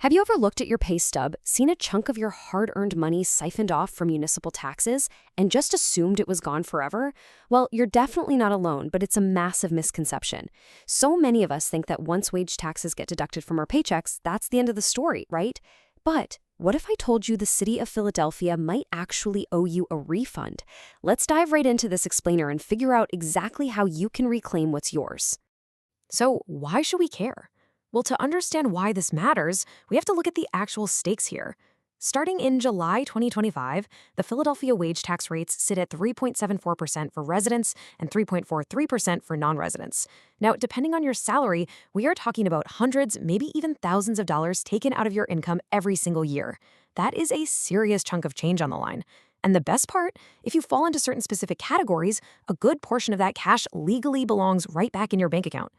Have you ever looked at your pay stub, seen a chunk of your hard-earned money siphoned off from municipal taxes, and just assumed it was gone forever? Well, you're definitely not alone, but it's a massive misconception. So many of us think that once wage taxes get deducted from our paychecks, that's the end of the story, right? But what if I told you the city of Philadelphia might actually owe you a refund? Let's dive right into this explainer and figure out exactly how you can reclaim what's yours. So, why should we care? Well, to understand why this matters, we have to look at the actual stakes here. Starting in July 2025, the Philadelphia wage tax rates sit at 3.74% for residents and 3.43% for non-residents. Now, depending on your salary, we are talking about hundreds, maybe even thousands of dollars taken out of your income every single year. That is a serious chunk of change on the line. And the best part, if you fall into certain specific categories, a good portion of that cash legally belongs right back in your bank account.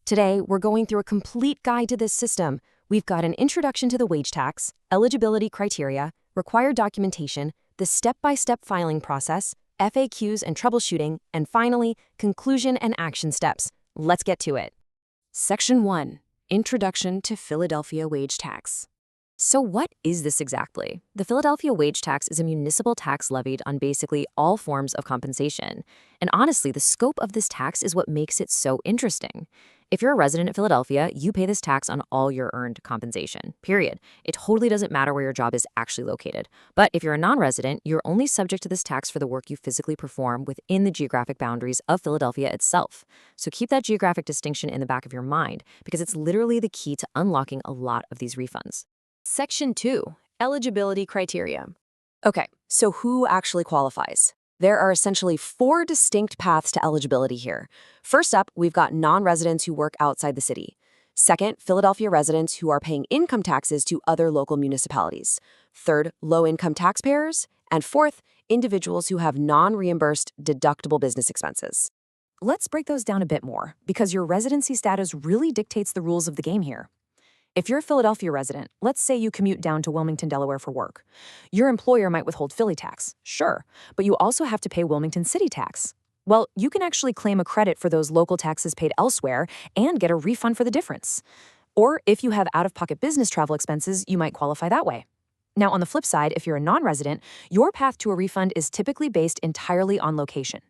Today, we're going through a complete guide to this system. We've got an introduction to the wage tax, eligibility criteria, required documentation, the step-by-step filing process, FAQs and troubleshooting, and finally, conclusion and action steps. Let's get to it. Section 1. Introduction to Philadelphia Wage Tax. So what is this exactly? The Philadelphia wage tax is a municipal tax levied on basically all forms of compensation. And honestly, the scope of this tax is what makes it so interesting. If you're a resident of Philadelphia, you pay this tax on all your earned compensation, period. It totally doesn't matter where your job is actually located. But if you're a non-resident, you're only subject to this tax for the work you physically perform within the geographic boundaries of Philadelphia itself. So keep that geographic distinction in the back of your mind, because it's literally the key to unlocking a lot of these refunds. Section 2. Eligibility criteria. Okay, so who actually qualifies? There are essentially 4 distinct paths to eligibility here. First up, we've got non-residents who work outside the city. Second, Philadelphia residents who are paying income taxes to other local municipalities. Third, low-income taxpayers. And fourth, individuals who have non-reimbursed deductible business expenses. Let's break those down a bit more, because your residency status really dictates the rules of the game here. If you're a Philadelphia resident, let's say you commute down to Wilmington, Delaware for work. Your employer might withhold Philly tax, sure, but you also have to pay Wilmington city tax. Well, you can actually claim a credit for those local taxes paid elsewhere and get a refund for the difference. Or if you have out-of-pocket business travel expenses, you might qualify that way. Now, on the flip side, if you're a non-resident, your path to a refund is typically based entirely on location.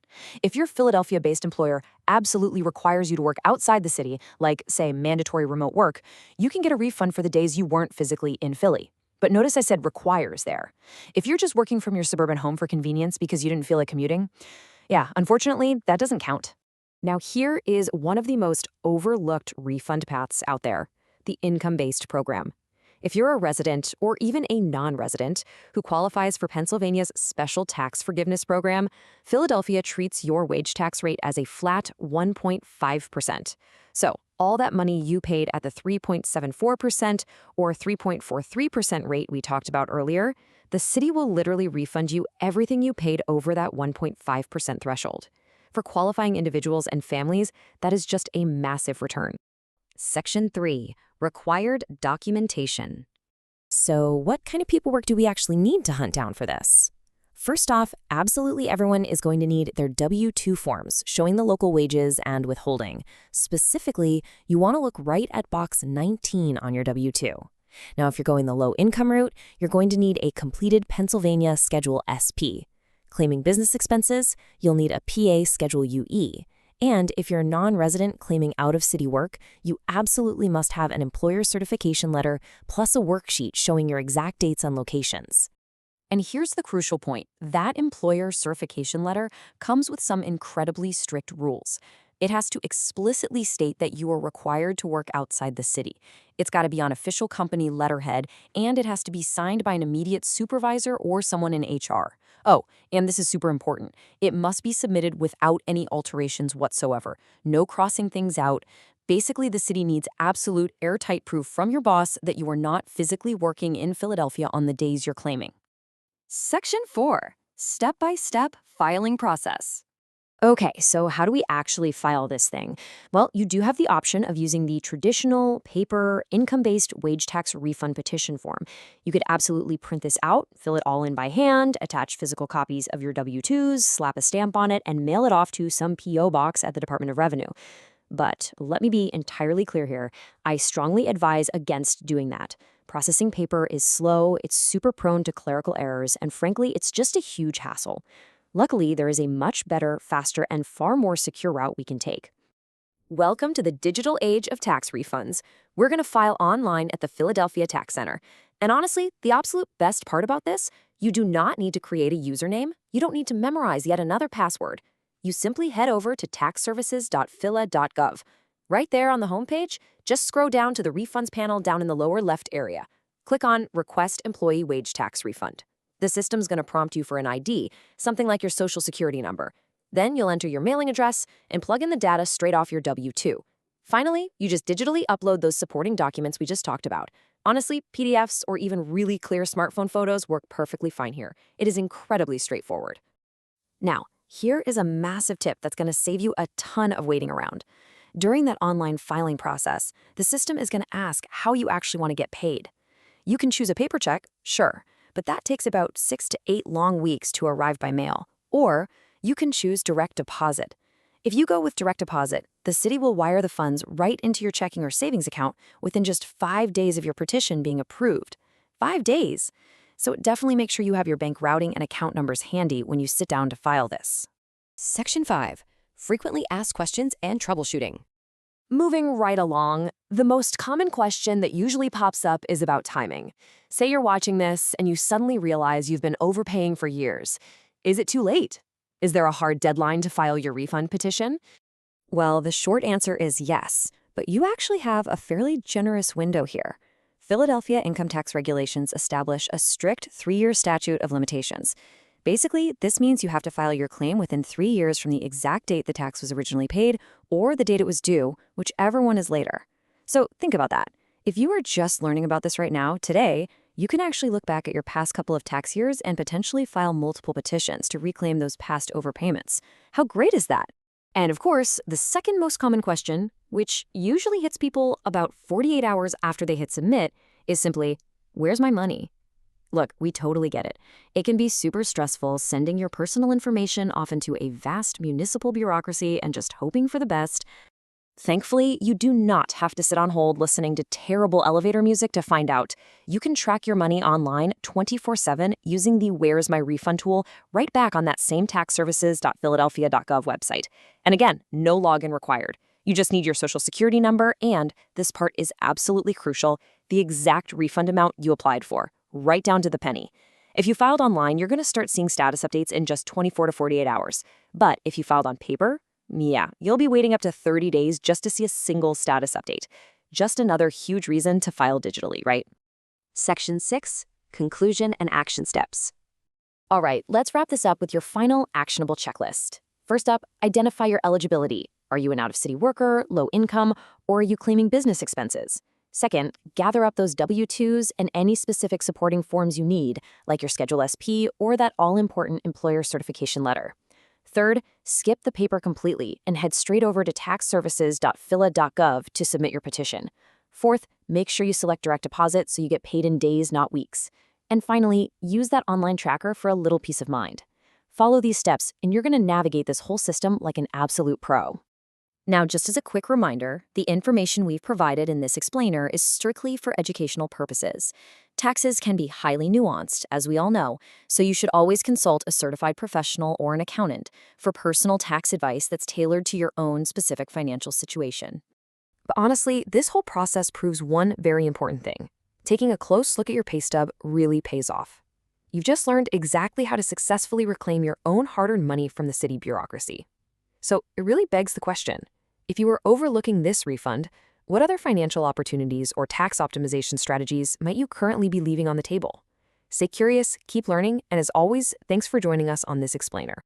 If your Philadelphia-based employer absolutely requires you to work outside the city, like, say, mandatory remote work, you can get a refund for the days you weren't physically in Philly. But notice I said requires there. If you're just working from your suburban home for convenience because you didn't feel like commuting, yeah, unfortunately, that doesn't count. Now, here is one of the most overlooked refund paths out there, the income-based program. If you're a resident or even a non-resident who qualifies for Pennsylvania's special tax forgiveness program, Philadelphia treats your wage tax rate as a flat 1.5%. So all that money you paid at the 3.74% or 3.43% rate we talked about earlier, the city will literally refund you everything you paid over that 1.5% threshold. For qualifying individuals and families, that is just a massive return. Section 3. Required documentation. So what kind of paperwork do we actually need to hunt down for this? First off, absolutely everyone is going to need their W-2 forms showing the local wages and withholding. Specifically, you want to look right at box 19 on your W-2. Now, if you're going the low-income route, you're going to need a completed Pennsylvania Schedule SP. Claiming business expenses, you'll need a PA Schedule UE. And if you're a non-resident claiming out-of-city work, you absolutely must have an employer certification letter plus a worksheet showing your exact dates and locations. And here's the crucial point. That employer certification letter comes with some incredibly strict rules. It has to explicitly state that you are required to work outside the city. It's got to be on official company letterhead, and it has to be signed by an immediate supervisor or someone in HR. Oh, and this is super important. It must be submitted without any alterations whatsoever. No crossing things out. Basically, the city needs absolute airtight proof from your boss that you are not physically working in Philadelphia on the days you're claiming. Section 4. Step-by-step filing process. Okay, so how do we actually file this thing? Well, you do have the option of using the traditional paper income-based wage tax refund petition form. You could absolutely print this out, fill it all in by hand, attach physical copies of your W-2s, slap a stamp on it, and mail it off to some P.O. box at the Department of Revenue. But let me be entirely clear here. I strongly advise against doing that. Processing paper is slow, it's super prone to clerical errors, and frankly, it's just a huge hassle. Luckily, there is a much better, faster, and far more secure route we can take. Welcome to the digital age of tax refunds. We're going to file online at the Philadelphia Tax Center. And honestly, the absolute best part about this, you do not need to create a username. You don't need to memorize yet another password. You simply head over to taxservices.phila.gov. Right there on the homepage, just scroll down to the refunds panel down in the lower left area. Click on Request Employee Wage Tax Refund. The system's going to prompt you for an ID, something like your social security number. Then you'll enter your mailing address and plug in the data straight off your W-2. Finally, you just digitally upload those supporting documents we just talked about. Honestly, PDFs or even really clear smartphone photos work perfectly fine here. It is incredibly straightforward. Now, here is a massive tip that's going to save you a ton of waiting around. During that online filing process, the system is going to ask how you actually want to get paid. You can choose a paper check, sure, but that takes about 6 to 8 long weeks to arrive by mail. Or you can choose direct deposit. If you go with direct deposit, the city will wire the funds right into your checking or savings account within just 5 days of your petition being approved. 5 days! So definitely make sure you have your bank routing and account numbers handy when you sit down to file this. Section 5. Frequently asked questions and troubleshooting. Moving right along, the most common question that usually pops up is about timing. Say you're watching this and you suddenly realize you've been overpaying for years. Is it too late? Is there a hard deadline to file your refund petition? Well, the short answer is yes, but you actually have a fairly generous window here. Philadelphia income tax regulations establish a strict 3-year statute of limitations. Basically, this means you have to file your claim within 3 years from the exact date the tax was originally paid or the date it was due, whichever one is later. So think about that. If you are just learning about this right now, today, you can actually look back at your past couple of tax years and potentially file multiple petitions to reclaim those past overpayments. How great is that? And of course, the second most common question, which usually hits people about 48 hours after they hit submit, is simply, where's my money? Look, we totally get it. It can be super stressful sending your personal information off into a vast municipal bureaucracy and just hoping for the best. Thankfully, you do not have to sit on hold listening to terrible elevator music to find out. You can track your money online 24/7 using the Where's My Refund tool right back on that same taxservices.philadelphia.gov website. And again, no login required. You just need your social security number and, this part is absolutely crucial, the exact refund amount you applied for, right down to the penny. If you filed online, you're going to start seeing status updates in just 24 to 48 hours. But if you filed on paper, yeah, you'll be waiting up to 30 days just to see a single status update. Just another huge reason to file digitally, right? Section 6, Conclusion and Action Steps. All right, let's wrap this up with your final actionable checklist. First up, identify your eligibility. Are you an out-of-city worker, low income, or are you claiming business expenses? Second, gather up those W-2s and any specific supporting forms you need, like your Schedule SP or that all-important employer certification letter. Third, skip the paper completely and head straight over to taxservices.phila.gov to submit your petition. Fourth, make sure you select direct deposit so you get paid in days, not weeks. And finally, use that online tracker for a little peace of mind. Follow these steps and you're going to navigate this whole system like an absolute pro. Now, just as a quick reminder, the information we've provided in this explainer is strictly for educational purposes. Taxes can be highly nuanced, as we all know, so you should always consult a certified professional or an accountant for personal tax advice that's tailored to your own specific financial situation. But honestly, this whole process proves one very important thing. Taking a close look at your pay stub really pays off. You've just learned exactly how to successfully reclaim your own hard-earned money from the city bureaucracy. So it really begs the question, if you were overlooking this refund, what other financial opportunities or tax optimization strategies might you currently be leaving on the table? Stay curious, keep learning, and as always, thanks for joining us on this explainer.